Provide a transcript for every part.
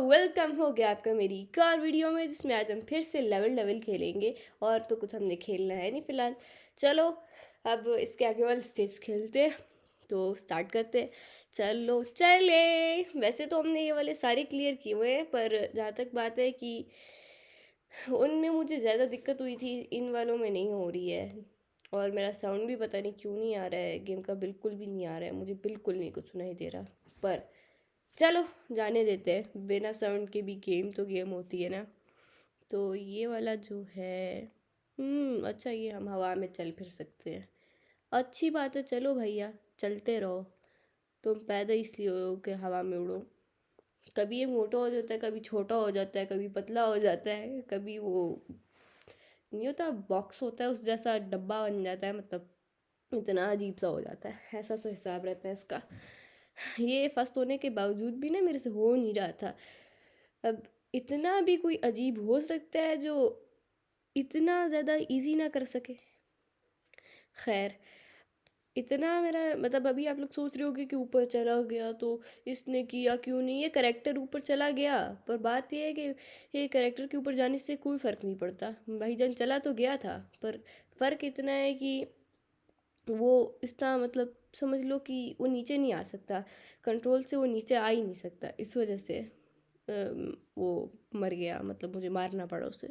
Welcome हो गया आपका मेरी एक और वीडियो में, जिसमें आज हम फिर से लेवल खेलेंगे। और तो कुछ हमने खेलना है नहीं फ़िलहाल। चलो अब इसके आगे वाले स्टेज खेलते हैं, तो स्टार्ट करते हैं। चलो चले। वैसे तो हमने ये वाले सारे क्लियर किए हुए हैं, पर जहाँ तक बात है कि उनमें मुझे ज़्यादा दिक्कत हुई थी, इन वालों में नहीं हो रही है। और मेरा साउंड भी पता नहीं क्यों नहीं आ रहा है, गेम का बिल्कुल भी नहीं आ रहा है, मुझे बिल्कुल नहीं कुछ सुनाई दे रहा। पर चलो जाने देते हैं, बिना साउंड के भी गेम तो गेम होती है ना। तो ये वाला जो है, अच्छा, ये हम हवा में चल फिर सकते हैं। अच्छी बात है, चलो भैया चलते रहो। तुम पैदा इसलिए हो कि हवा में उड़ो। कभी ये मोटा हो जाता है, कभी छोटा हो जाता है, कभी पतला हो जाता है, कभी वो नहीं होता बॉक्स होता है उस जैसा डब्बा बन जाता है, मतलब इतना अजीब सा हो जाता है। ऐसा सा हिसाब रहता है इसका। ये फर्स्ट होने के बावजूद भी ना मेरे से हो नहीं रहा था। अब इतना भी कोई अजीब हो सकता है जो इतना ज़्यादा इजी ना कर सके। खैर, इतना मेरा मतलब, अभी आप लोग सोच रहे होगे कि ऊपर चला गया तो इसने किया क्यों नहीं। ये करेक्टर ऊपर चला गया, पर बात ये है कि ये करेक्टर के ऊपर जाने से कोई फ़र्क नहीं पड़ता। भाईजान चला तो गया था, पर फ़र्क इतना है कि वो इतना, मतलब समझ लो कि वो नीचे नहीं आ सकता, कंट्रोल से वो नीचे आ ही नहीं सकता। इस वजह से वो मर गया, मतलब मुझे मारना पड़ा उसे।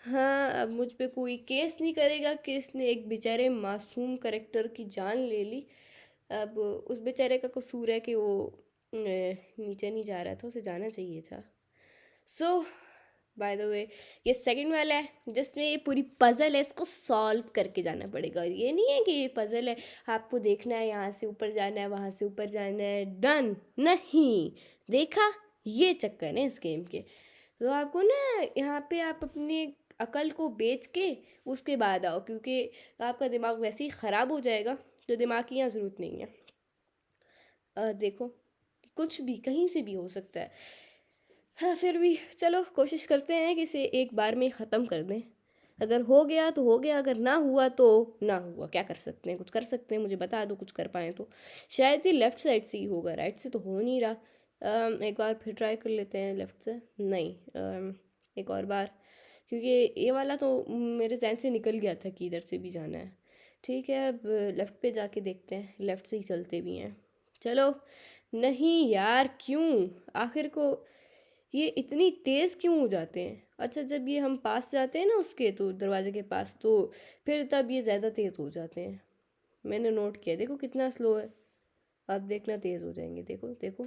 हाँ, अब मुझ पे कोई केस नहीं करेगा कि इसने एक बेचारे मासूम करेक्टर की जान ले ली। अब उस बेचारे का कसूर है कि वो नीचे नहीं जा रहा था, उसे जाना चाहिए था। सो बाय द वे, ये सेकंड वाला है जिसमें ये पूरी पजल है, इसको सॉल्व करके जाना पड़ेगा। ये नहीं है कि ये पजल है, आपको देखना है यहाँ से ऊपर जाना है, वहाँ से ऊपर जाना है, डन नहीं। देखा, ये चक्कर है इस गेम के। तो आपको ना यहाँ पे आप अपनी अकल को बेच के उसके बाद आओ, क्योंकि आपका दिमाग वैसे ही ख़राब हो जाएगा। तो दिमाग की यहाँ ज़रूरत नहीं है। देखो, कुछ भी कहीं से भी हो सकता है। हाँ, फिर भी चलो कोशिश करते हैं कि इसे एक बार में ख़त्म कर दें। अगर हो गया तो हो गया, अगर ना हुआ तो ना हुआ। क्या कर सकते हैं, कुछ कर सकते हैं, मुझे बता दो कुछ कर पाएँ तो। शायद ही लेफ़्ट साइड से ही होगा, राइट से तो हो नहीं रहा। एक बार फिर ट्राई कर लेते हैं लेफ़्ट से। नहीं, एक और बार, क्योंकि ये वाला तो मेरे जहन से निकल गया था कि इधर से भी जाना है। ठीक है, अब लेफ़्ट पे जाके देखते हैं, लेफ़्ट से ही चलते भी हैं। चलो। नहीं यार, क्यों आखिर को ये इतनी तेज़ क्यों हो जाते हैं। अच्छा, जब ये हम पास जाते हैं ना उसके, तो दरवाजे के पास, तो फिर तब ये ज़्यादा तेज़ हो जाते हैं। मैंने नोट किया, देखो कितना स्लो है। अब देखना तेज़ हो जाएंगे, देखो देखो।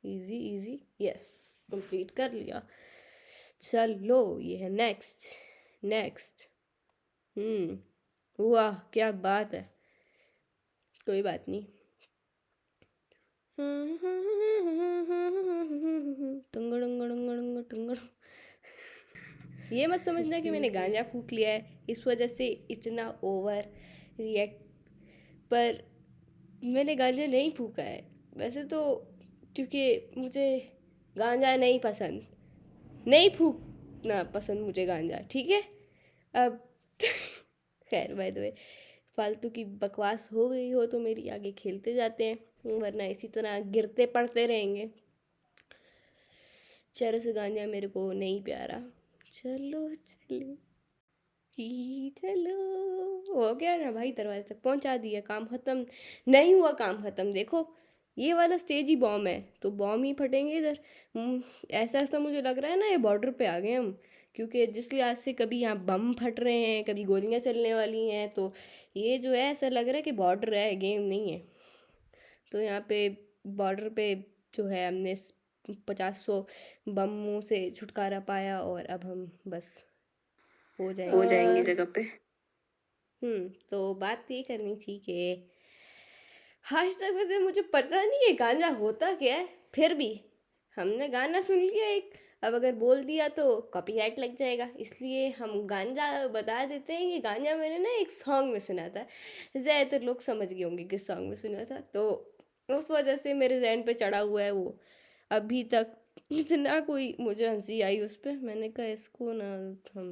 इजी इजी, यस, कंप्लीट कर लिया। चलो, ये है नेक्स्ट। नेक्स्ट। वाह क्या बात है। कोई बात नहीं। ये मत समझना कि मैंने गांजा फूक लिया है इस वजह से इतना ओवर रिएक्ट। पर मैंने गांजा नहीं फूका है वैसे तो, क्योंकि मुझे गांजा नहीं पसंद, नहीं फूकना पसंद मुझे गांजा, ठीक है। अब खैर, बाय द वे, फालतू की बकवास हो गई हो तो मेरी, आगे खेलते जाते हैं, वरना इसी तरह गिरते पड़ते रहेंगे। चरस गांजा मेरे को नहीं प्यारा। चलो चलो ही चलो। हो गया ना भाई, दरवाजे तक पहुंचा दिया, काम खत्म। नहीं हुआ काम खत्म, देखो ये वाला स्टेज ही बॉम्ब है, तो बॉम्ब ही फटेंगे इधर। ऐसा ऐसा मुझे लग रहा है ना, ये बॉर्डर पे आ गए हम, क्योंकि जिस लिहाज से कभी यहाँ बम फट रहे हैं, कभी गोलियाँ चलने वाली हैं, तो ये जो है ऐसा लग रहा है कि बॉर्डर है, गेम नहीं है। तो यहाँ पे बॉर्डर पे जो है, हमने 50-100 बमों से छुटकारा पाया, और अब हम बस हो जाएंगे जगह पे। तो बात ये करनी थी कि आज तक वैसे मुझे पता नहीं है गांजा होता क्या है, फिर भी हमने गाना सुन लिया एक। अब अगर बोल दिया तो कॉपीराइट लग जाएगा, इसलिए हम गांजा बता देते हैं कि गांजा मैंने ना एक सॉन्ग में सुना था। ज़्यादातर लोग समझ गए होंगे किस सॉन्ग में सुना था, तो उस वजह से मेरे जहन पे चढ़ा हुआ है वो। अभी तक इतना कोई मुझे हंसी आई उस पर, मैंने कहा इसको ना हम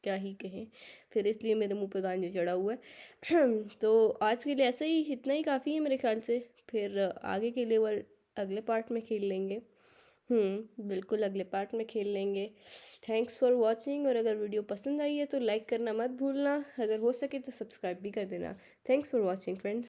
क्या ही कहें, फिर इसलिए मेरे मुंह पे गांजा चढ़ा हुआ है। तो आज के लिए ऐसा ही, इतना ही काफ़ी है मेरे ख्याल से। फिर आगे के लेवल अगले पार्ट में खेल लेंगे। बिल्कुल अगले पार्ट में खेल लेंगे। थैंक्स फॉर वॉचिंग, और अगर वीडियो पसंद आई है तो लाइक करना मत भूलना, अगर हो सके तो सब्सक्राइब भी कर देना। Thanks for watching friends.